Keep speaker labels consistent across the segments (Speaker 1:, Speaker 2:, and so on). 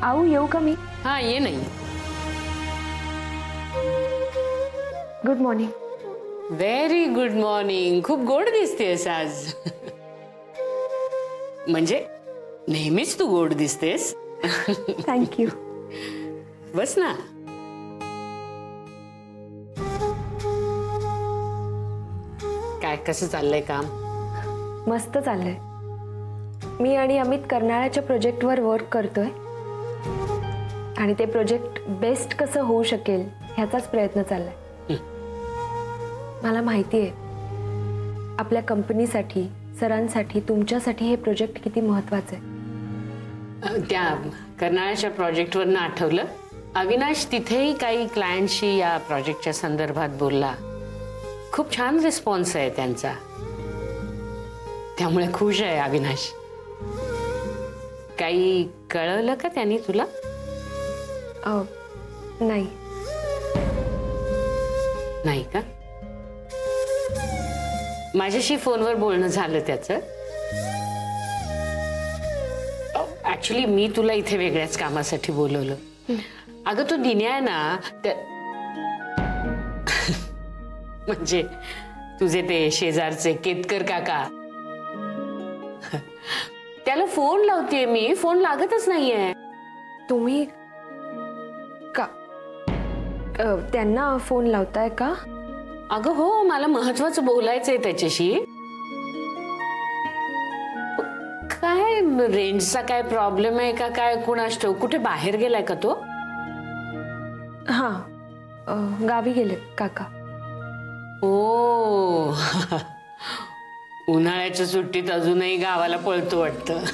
Speaker 1: आऊ येऊ का मी?
Speaker 2: हाँ ये नहीं।
Speaker 1: Good morning.
Speaker 2: Very good morning. खूप गोड दिसतेस आज. म्हणजे नेहमीच तू गोड दिसतेस.
Speaker 1: थँक्यू.
Speaker 2: बस ना. काय कसं चाललंय काम?
Speaker 1: मस्त चाललंय. मी आणि अमित कर्नाळ्याच्या प्रोजेक्टवर वर्क करतोय आणि ते प्रोजेक्ट बेस्ट कसं होऊ शकेल ह्याचाच प्रयत्न चाललाय. मला माहिती आहे आपल्या कंपनीसाठी, सरांसाठी, तुमच्यासाठी हे प्रोजेक्ट किती महत्त्वाचं आहे.
Speaker 2: त्या कर्नाळ्याच्या प्रोजेक्टवरनं आठवलं, अविनाश तिथेही काही क्लायंटशी या प्रोजेक्टच्या संदर्भात बोलला. खूप छान रिस्पॉन्स आहे त्यांचा. त्यामुळे खुश आहे अविनाश. काही कळवलं का त्यांनी तुला?
Speaker 1: नाही.
Speaker 2: नाही का? माझ्याशी फोनवर बोलणं झालं त्याचं. ऍक्च्युली मी तुला इथे वेगळ्याच कामासाठी बोलवलं. अगं तो दिन्या आहे ना, म्हणजे तुझे ते शेजारचे केतकर काका, त्याला फोन लावतेय मी, फोन लागतच नाहीये.
Speaker 1: तुम्ही का त्यांना फोन लावताय का?
Speaker 2: अगं हो, मला महत्वाचं बोलायचंय त्याच्याशी. काय रेंजचा काय प्रॉब्लेम आहे का काय कुणास ठाऊक. कुठे बाहेर गेलाय का तो?
Speaker 1: हा, गावी गेले काका.
Speaker 2: ओ, उन्हाळ्याच्या सुट्टीत अजूनही गावाला पळतो वाटतं.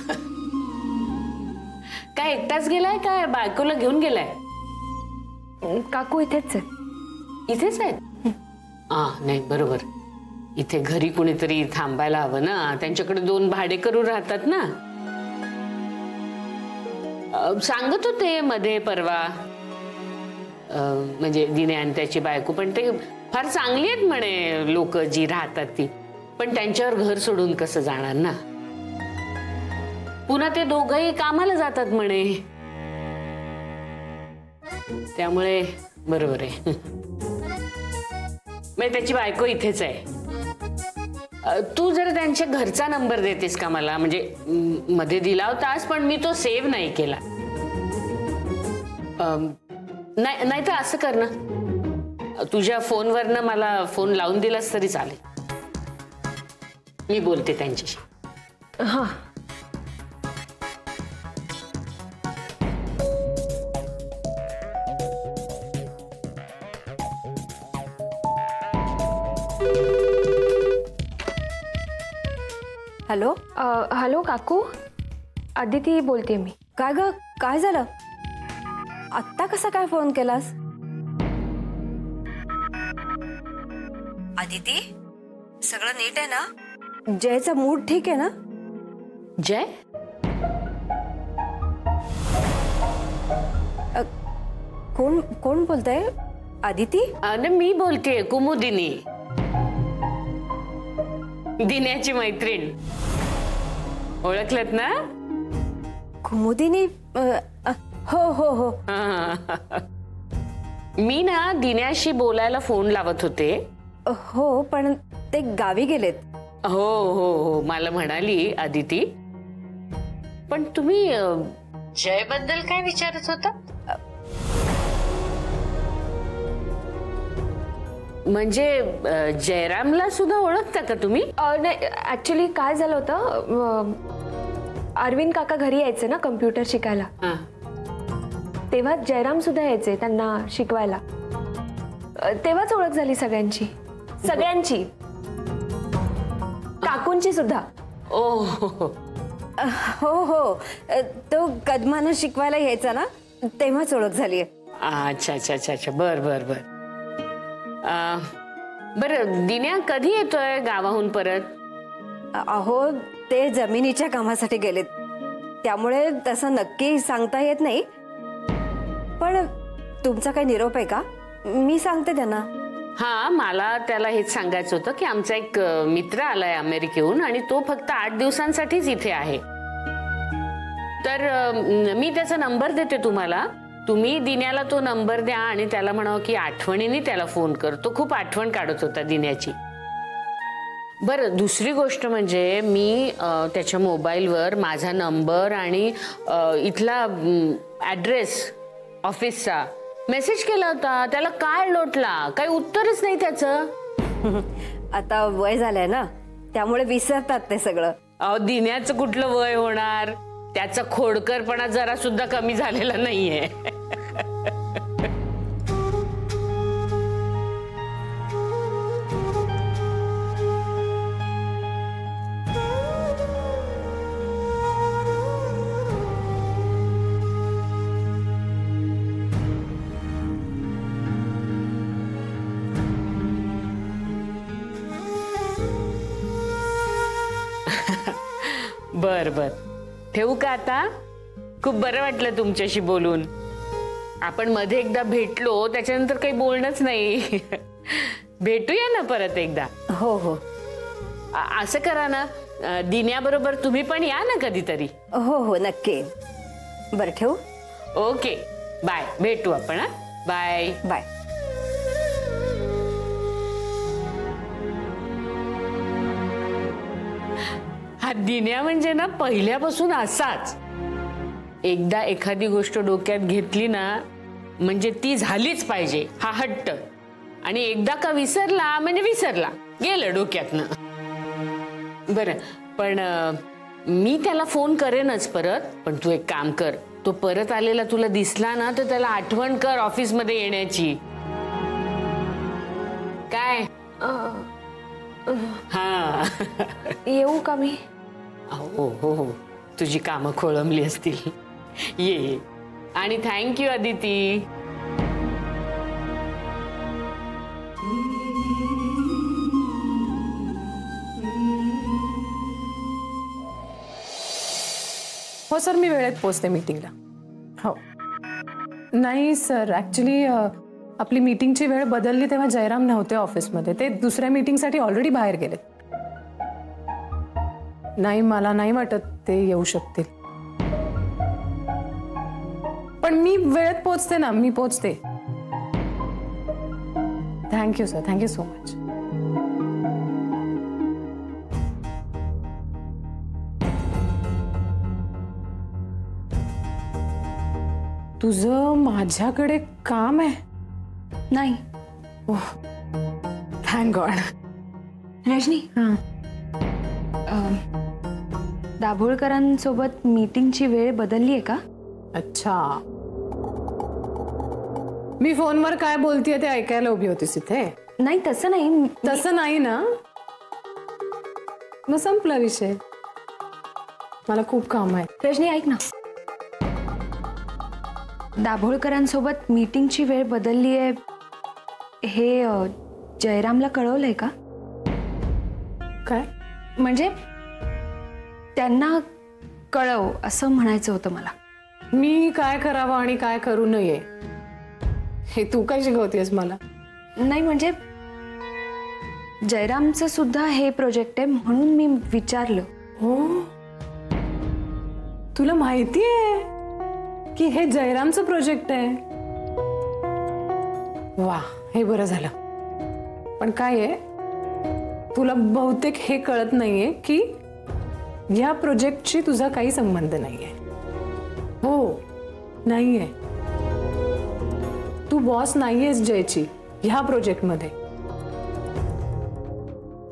Speaker 2: काय एकटाच गेलाय काय बायकोला घेऊन गेलाय?
Speaker 1: काकू इथेच आहेत.
Speaker 2: इथेच आहेत? नाही बरोबर. इथे घरी कुणीतरी थांबायला हवं ना. त्यांच्याकडे 2 भाडेकरू राहतात ना. सांगत होते मध्ये परवा, म्हणजे दिने आणि त्याची बायको, पण ते फार चांगली आहेत म्हणे लोक जी राहतात ती. पण त्यांच्यावर घर सोडून कसं जाणार ना. पुन्हा ते दोघंही कामाला जातात म्हणे. त्यामुळे बरोबर आहे. म्हणजे त्याची बायको इथेच आहे. तू जर त्यांच्या घरचा नंबर देतेस का मला? म्हणजे मध्ये दिला होतास पण मी तो सेव्ह नाही केला. नाही तर असं कर ना, तुझ्या फोनवरनं मला फोन लावून दिलास तरी चालेल. मी बोलते त्यांच्याशी.
Speaker 1: हा.
Speaker 3: हॅलो.
Speaker 1: हॅलो काकू, आदिती बोलते मी.
Speaker 3: काय ग, काय झालं? आत्ता कसा काय फोन केलास? आदिती, सगळं नीट आहे ना? जयचा मूड ठीक आहे ना?
Speaker 2: जय?
Speaker 3: कोण कोण बोलतंय? आदिती?
Speaker 2: मी बोलतेय, कुमुदिनी, दिन्याची मैत्रीण. ओळखलत ना?
Speaker 3: कुमुदिनी? हो हो हो.
Speaker 2: मी ना दिन्याशी बोलायला फोन लावत होते.
Speaker 3: हो, पण ते गावी गेलेत.
Speaker 2: हो हो हो, मला म्हणाली आदिती. पण तुम्ही जय बद्दल काय विचारत होता? म्हणजे जयरामला सुद्धा ओळखता का तुम्ही?
Speaker 1: नाही, ऍक्च्युली काय झालं होतं, अरविंद काका घरी यायचे ना कम्प्युटर शिकायला. तेव्हा जयराम सुद्धा यायचे त्यांना शिकवायला. तेव्हाच ओळख झाली सगळ्यांची. काकूंची सुद्धा.
Speaker 2: ओ
Speaker 3: हो हो, तो कदमानं शिकवायला यायचा ना, तेव्हाच ओळख झाली.
Speaker 2: अच्छा अच्छा अच्छा अच्छा, बर बर बर. बरं, दिन्या कधी येतोय गावाहून परत?
Speaker 3: अहो, ते जमिनीच्या कामासाठी गेलेत, त्यामुळे तसं नक्की सांगता येत नाही. पण तुमचा काही निरोप आहे का? मी सांगते त्यांना.
Speaker 2: हा, मला त्याला हेच सांगायचं होतं की आमचा एक मित्र आलाय अमेरिकेहून आणि तो फक्त 8 दिवसांसाठीच इथे आहे. तर मी त्याचा नंबर देते तुम्हाला. तुम्ही दिन्याला तो नंबर द्या आणि त्याला म्हणावं की आठवणीने त्याला फोन कर. तो खूप आठवण काढत होता दिन्याची. बरं, दुसरी गोष्ट म्हणजे मी त्याच्या मोबाईलवर माझा नंबर आणि इथला ॲड्रेस ऑफिसचा मेसेज केला होता. त्याला काय लोटला, काही उत्तरच नाही त्याचं.
Speaker 3: आता वय झालंय ना, त्यामुळे विसरतात ते सगळं.
Speaker 2: अहो, दिन्याचं कुठलं वय होणार, त्याचा खोडकरपणा जरा सुद्धा कमी झालेला नाहीये. बर बर, ठेवू का आता? खूप बरं वाटलं तुमच्याशी बोलून. आपण मध्ये एकदा भेटलो, त्याच्यानंतर काही बोलणंच नाही. भेटूया ना परत एकदा.
Speaker 3: हो हो,
Speaker 2: असं करा ना, दिन्याबरोबर तुम्ही पण या ना कधीतरी.
Speaker 3: हो हो, नक्की. बरं, ठेवू?
Speaker 2: Okay, bye. भेटू आपण. हा, बाय
Speaker 3: बाय.
Speaker 2: हा दिन्या म्हणजे ना पहिल्यापासून असाच. एकदा एखादी गोष्ट डोक्यात घेतली ना म्हणजे ती झालीच पाहिजे, हा हट्ट. आणि एकदा का विसरला म्हणजे विसरला, गेलं डोक्यातनं. बरं, पण मी त्याला फोन करेनच परत. पण तू एक काम कर, तो परत आलेला तुला दिसला ना तर त्याला आठवण कर ऑफिसमध्ये येण्याची. काय? हा.
Speaker 1: येऊ का मी?
Speaker 2: हो हो हो, तुझी कामं खोळंबली असतील. ये. आणि थँक्यू अदिती.
Speaker 4: हो सर, मी वेळेत पोहोचते मीटिंगला. हो. नाही सर, ॲक्च्युली आपली मीटिंगची वेळ बदलली तेव्हा जयराम नव्हते ऑफिसमध्ये. ते दुसऱ्या मीटिंगसाठी ऑलरेडी बाहेर गेलेत. नाही, मला नाही वाटत ते येऊ शकतील. पण मी वेळेत पोहोचते ना, मी पोहोचते. Thank you sir, thank you so much. तुझं माझ्याकडे काम आहे?
Speaker 1: नाही.
Speaker 4: Thank God.
Speaker 1: रजनी, दाभोळकरांसोबत मीटिंगची वेळ बदलली आहे का?
Speaker 4: अच्छा, मी फोनवर काय बोलतेय ते ऐकायला उभी होतीस इथे?
Speaker 1: नाही, तसं नाही.
Speaker 4: तसं नाही ना, मग संपला विषय. मला खूप काम आहे.
Speaker 1: रजनी, ऐक ना. दाभोळकरांसोबत मीटिंगची वेळ बदलली आहे हे जयरामला कळवलंय का?
Speaker 4: काय
Speaker 1: म्हणजे त्यांना कळव असं म्हणायचं होतं मला.
Speaker 4: मी काय करावं आणि काय करू नये हे तू काय शिकवतेस मला?
Speaker 1: नाही, म्हणजे जयरामचं सुद्धा हे प्रोजेक्ट आहे म्हणून मी विचारलं.
Speaker 4: हो, तुला माहिती आहे की हे जयरामचं प्रोजेक्ट आहे? वा, हे बरं झालं. पण काय आहे, तुला बहुतेक हे कळत नाहीये की या प्रोजेक्टशी तुझा काही संबंध नाहीये. हो, नाहीये. तू बॉस नाहीयेस जयची ह्या प्रोजेक्टमध्ये.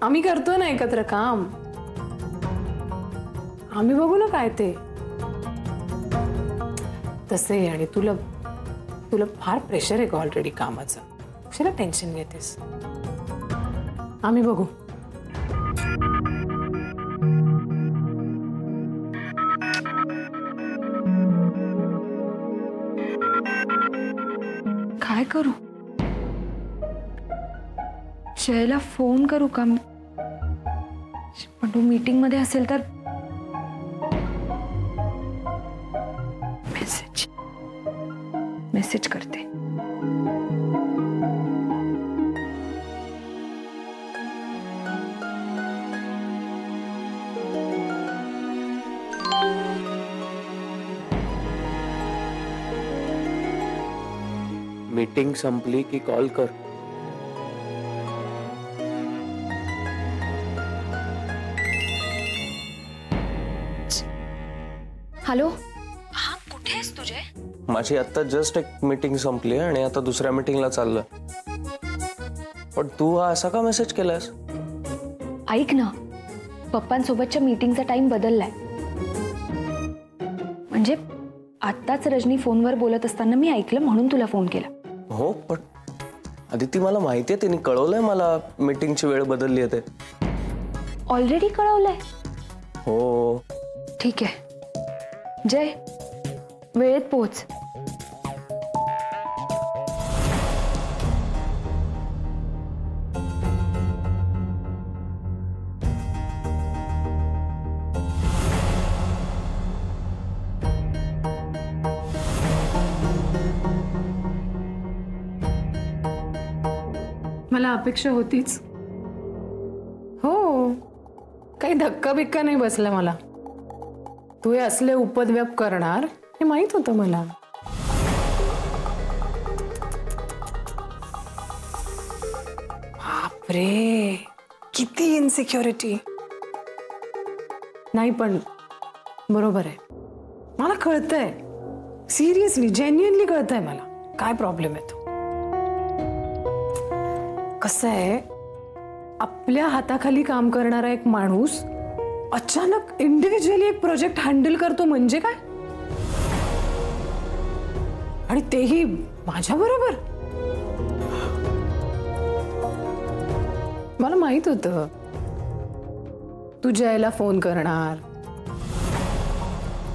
Speaker 4: आम्ही करतोय ना एकत्र काम, आम्ही बघू ना काय ते. तसे आणि तुला फार प्रेशर आहे का ऑलरेडी कामाचं? कशाला टेन्शन घेतेस? आम्ही बघू.
Speaker 1: काय करू? जयला फोन करू का? पण तो मीटिंग मध्ये असेल तर. मेसेज करते.
Speaker 5: मीटिंग संपली की कॉल कर.
Speaker 1: हॅलो, हा कुठे आहेस तुझे?
Speaker 5: माझी आता जस्ट एक मीटिंग संपली आणि आता दुसऱ्या मीटिंगला चाललोय. पण तू हा असा का मेसेज केलास?
Speaker 1: ऐक ना, पप्पांसोबतच्या मीटिंगचा टाइम बदललाय. म्हणजे आत्ताच रजनी फोनवर बोलत असताना मी ऐकलं म्हणून तुला फोन केला.
Speaker 5: हो, पण आदिती मला माहितीये, तिने कळवलंय मला मीटिंगची वेळ बदलली आहे ते.
Speaker 1: ऑलरेडी कळवलंय?
Speaker 5: हो.
Speaker 1: ठीक आहे जय, वेळेत पोहोच.
Speaker 4: मला अपेक्षा होतीच. हो, काही धक्का बिक्का नाही बसला मला. तू हे असले उपद्व्याप करणार हे माहित होतं मला. बापरे, किती इनसिक्युरिटी. नाही पण बरोबर आहे, मला कळतंय. सिरियसली, जेन्युइनली कळतंय मला काय प्रॉब्लेम आहे तो. कसं आहे, आपल्या हाताखाली काम करणारा एक माणूस अचानक इंडिव्हिज्युअली एक प्रोजेक्ट हँडल करतो म्हणजे काय, आणि तेही माझ्या बरोबर. मला माहित होतं तू जयला फोन करणार,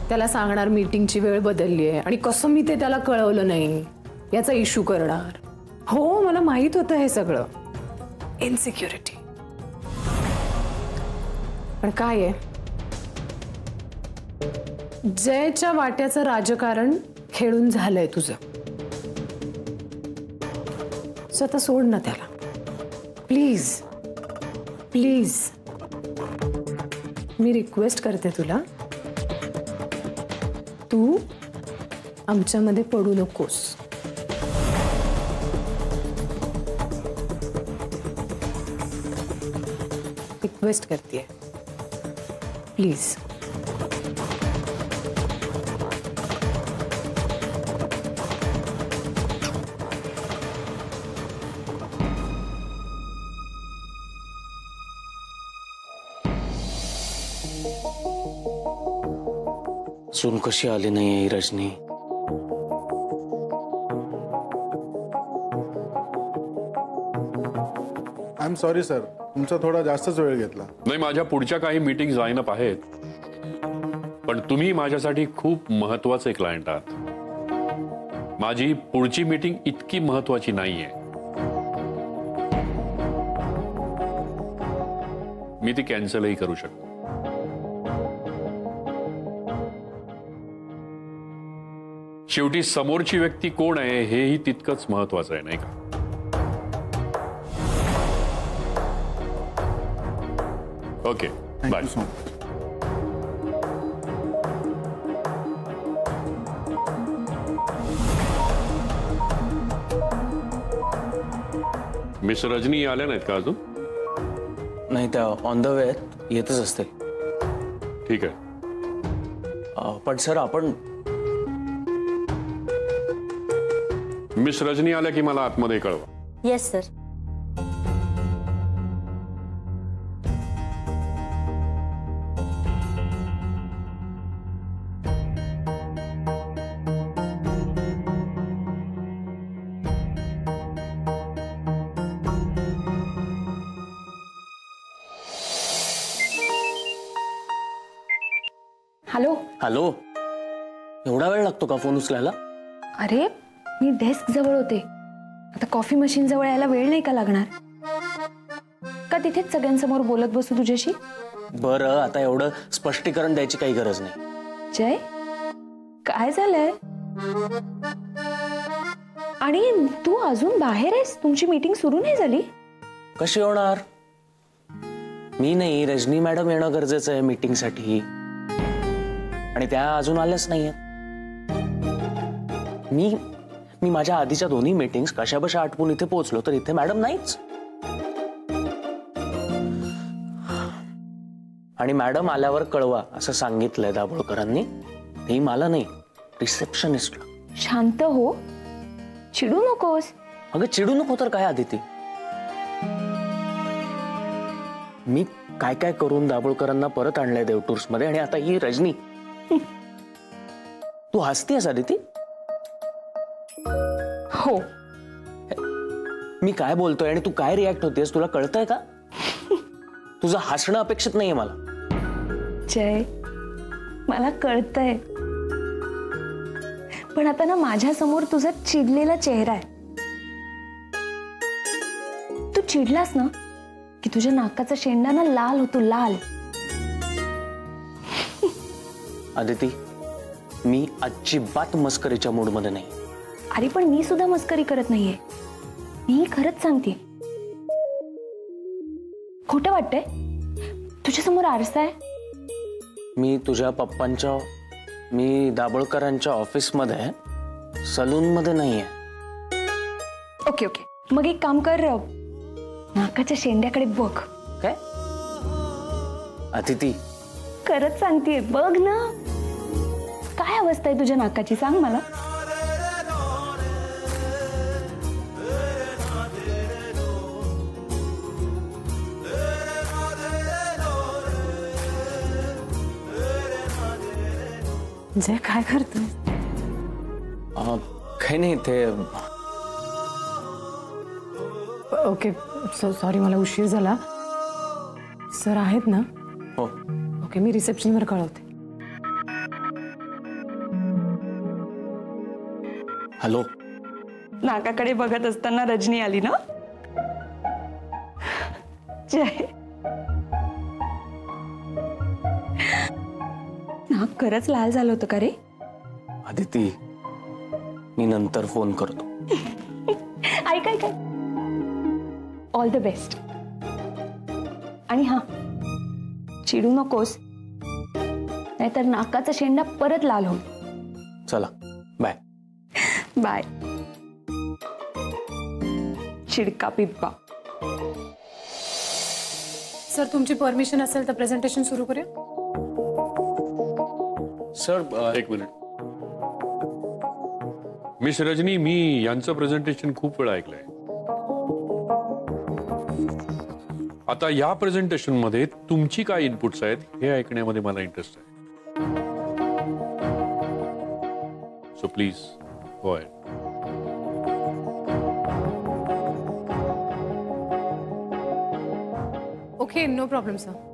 Speaker 4: त्याला सांगणार मीटिंगची वेळ बदलली आहे आणि कसं मी ते त्याला कळवलं नाही याचा इश्यू करणार. हो, मला माहित होतं हे सगळं. इनसिक्युरिटी. पण काय आहे, जयच्या वाट्याचं राजकारण खेळून झालंय तुझं. स्वतः सोड ना त्याला, प्लीज प्लीज. मी रिक्वेस्ट करते तुला, तू आमच्यामध्ये पडू नकोस. रिक्वेस्ट करते प्लीज.
Speaker 5: सून कशी आली नाही ही Rajni.
Speaker 6: I am sorry sir, तुमचा थोडा जास्तच वेळ घेतला.
Speaker 7: नाही, माझ्या पुढच्या काही मीटिंग लाईन अप आहेत, पण तुम्ही माझ्यासाठी खूप महत्वाचे क्लायंट आहात. माझी पुढची मीटिंग इतकी महत्वाची नाहीये, मी ती कॅन्सलही करू शकतो. शेवटी समोरची व्यक्ती कोण आहे हेही तितकंच महत्वाचं आहे, नाही का? Okay, bye.
Speaker 6: So much.
Speaker 7: Miss Rajni आल्या नाहीत का अजून?
Speaker 5: नाही, त्या ऑन द वे येतच असते.
Speaker 7: ठीक आहे.
Speaker 5: पण सर, आपण
Speaker 7: मिस रजनी आल्या की मला आतमध्ये कळवा.
Speaker 8: Yes sir.
Speaker 1: हॅलो.
Speaker 5: हॅलो, एवढा वेळ लागतो का फोन उचलायला?
Speaker 1: अरे, मी डेस्क जवळ होते. आता कॉफी मशीन जवळ यायला वेळ नाही का लागणार? का तिथेच सगळ्यांसमोर बोलत बसू तुझ्याशी?
Speaker 5: बरं, आता एवढं स्पष्टीकरण द्यायची काही गरज नाही.
Speaker 1: जय, काय झालंय? आणि तू अजून बाहेर आहेस? तुमची मीटिंग सुरू नाही झाली?
Speaker 5: कशी होणार? मी नाही, रजनी मॅडम येणं गरजेचं आहे मीटिंगसाठी, आणि त्या अजून आल्याच नाहीयेत. मी माझ्या आधीच्या दोन्ही मीटिंग्स कशाबशा आटपून इथे पोहोचलो, तर इथे मॅडम नाहीच. आणि मॅडम आल्यावर कळवा असं सांगितलंय दाभोळकरांनी. तेही मला नाही, रिसेप्शनिस्टला.
Speaker 1: शांत हो, चिडू नकोस.
Speaker 5: अगं चिडू नको तर काय आदिती, मी काय काय करून दाभोळकरांना परत आणलंय देवटूर्स मध्ये, आणि आता ही रजनी. तू हसतीयस आदिती?
Speaker 1: हो.
Speaker 5: मी काय बोलतोय आणि तू काय रिॲक्ट होतेस तुला कळतंय का? तुझं हसणं अपेक्षित नाहीये मला.
Speaker 1: जय, मला कळतंय, पण आता ना माझ्या समोर तुझा चिडलेला चेहरा आहे. तू चिडलास ना की तुझ्या नाकाचा शेंडा ना लाल होतो, लाल.
Speaker 5: आदिती, मी अजिबात मस्करीच्या मूड मध्ये नाही.
Speaker 1: अरे पण मी सुद्धा मस्करी करत नाहीये, मी खरंच सांगते. खोटं वाटतंय? तुझ्या समोर आरसा आहे.
Speaker 5: मी तुझ्या पप्पांच्या, मी दाभोळकरांच्या ऑफिस मध्ये, सलून मध्ये नाहीये.
Speaker 1: ओके ओके, मग एक काम कर, नाकाच्या शेंड्याकडे बघ.
Speaker 5: काय अदिती?
Speaker 1: खरंच सांगतेय, बघ ना. काय अवस्था आहे तुझ्या नाकाची, सांग मला.
Speaker 4: जय, काय करतोय?
Speaker 5: काही नाही ते.
Speaker 4: ओके, सॉरी, मला उशीर झाला. सर आहेत ना?
Speaker 5: हो.
Speaker 4: ओके, मी रिसेप्शनवर कळवते.
Speaker 5: हॅलो.
Speaker 1: नाकाकडे बघत असताना रजनी आली ना. जय, नाक खरंच लाल झालं होतं का रे?
Speaker 5: आदिती, मी नंतर फोन करतो.
Speaker 1: ऐक ऐक, ऑल द बेस्ट. आणि हा, चिडू नकोस, नाहीतर नाकाचा शेंडा परत लाल होईल.
Speaker 5: चला, बाय.
Speaker 1: बाय. चिडका पिप्पा.
Speaker 4: सर, तुमची परमिशन असेल तर प्रेझेंटेशन सुरू करूया.
Speaker 5: सर,
Speaker 7: एक मिनिट. मिस रजनी, मी यांचं प्रेझेंटेशन खूप वेळा ऐकलंय. आता या प्रेझेंटेशन मध्ये तुमची काय इनपुट्स आहेत हे ऐकण्यामध्ये मला इंटरेस्ट आहे. So please go ahead.
Speaker 4: Okay, no problem sir.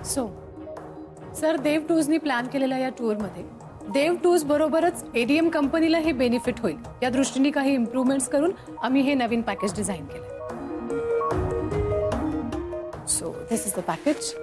Speaker 4: So sir, Dev टूर्सनी प्लॅन केलेल्या या टूरमध्ये देव टूर्स बरोबरच एडीएम कंपनीला हे बेनिफिट होईल या दृष्टीने काही इम्प्रूव्हमेंट्स करून आम्ही हे नवीन पॅकेज डिझाईन केलं. So this is the package.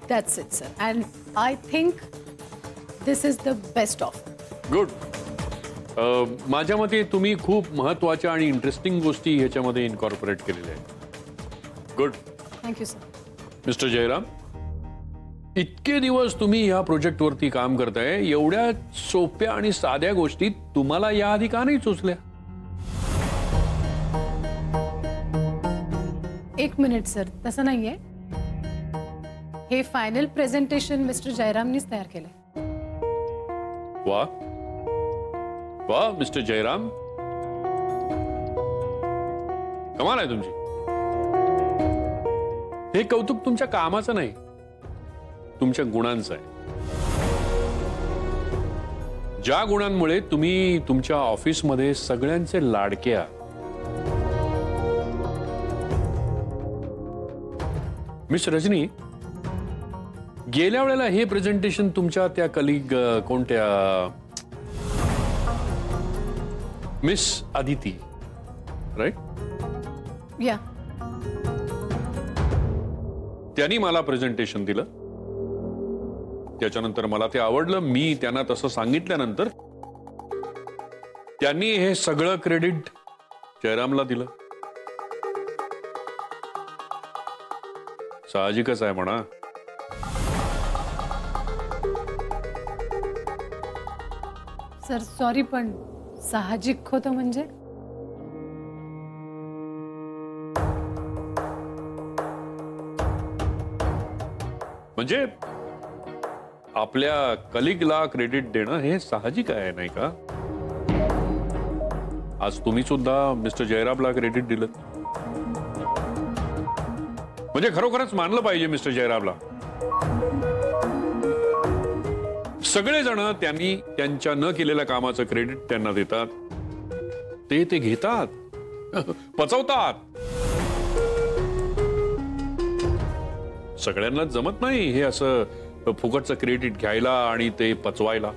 Speaker 4: That's it, sir. And I think this is the best offer.
Speaker 7: Good. माझ्या मते तुम्ही खूप महत्वाच्या आणि इंटरेस्टिंग गोष्टी ह्याच्यामध्ये इन्कॉर्पोरेट केलेल्या आहेत. Good.
Speaker 4: Thank you, sir.
Speaker 7: Mister Jairam, इतके दिवस तुम्ही या प्रोजेक्टवरती काम करताय, एवढ्या सोप्या आणि साध्या गोष्टी तुम्हाला याआधी का नाही सुचल्या?
Speaker 4: एक मिनिट सर, तसं नाहीये. हे फायनल प्रेझेंटेशन मिस्टर जयरामनीच तयार केलंय.
Speaker 7: वा वा मिस्टर जयराम, कमाल आहे तुमची. हे कौतुक तुमच्या कामाचं नाही, तुमच्या गुणांचं आहे. ज्या गुणांमुळे तुम्ही तुमच्या ऑफिसमध्ये सगळ्यांचे लाडके आहात. मिस रजनी, गेल्या वेळेला हे प्रेझेंटेशन तुमच्या त्या कलिग कोणत्या मिस आदिती, राईट?
Speaker 4: या
Speaker 7: त्यांनी मला प्रेझेंटेशन दिलं. त्याच्यानंतर मला ते आवडलं. मी त्यांना तसं सांगितल्यानंतर त्यांनी हे सगळं क्रेडिट जयरामला दिलं. साहजिकच आहे म्हणा.
Speaker 4: सर सॉरी, पण साहजिक होतं म्हणजे?
Speaker 7: म्हणजे आपल्या कलिगला क्रेडिट देणं हे साहजिक आहे, नाही का? आज तुम्ही सुद्धा मिस्टर जयरामला क्रेडिट दिलं म्हणजे खरोखरच मानलं पाहिजे मिस्टर जयरामला. सगळेजण त्यांनी त्यांच्या न केलेल्या कामाचं क्रेडिट त्यांना देतात. ते घेतात, पचवतात. सगळ्यांना जमत नाही हे असं फुकटचं क्रेडिट घ्यायला आणि ते पचवायला.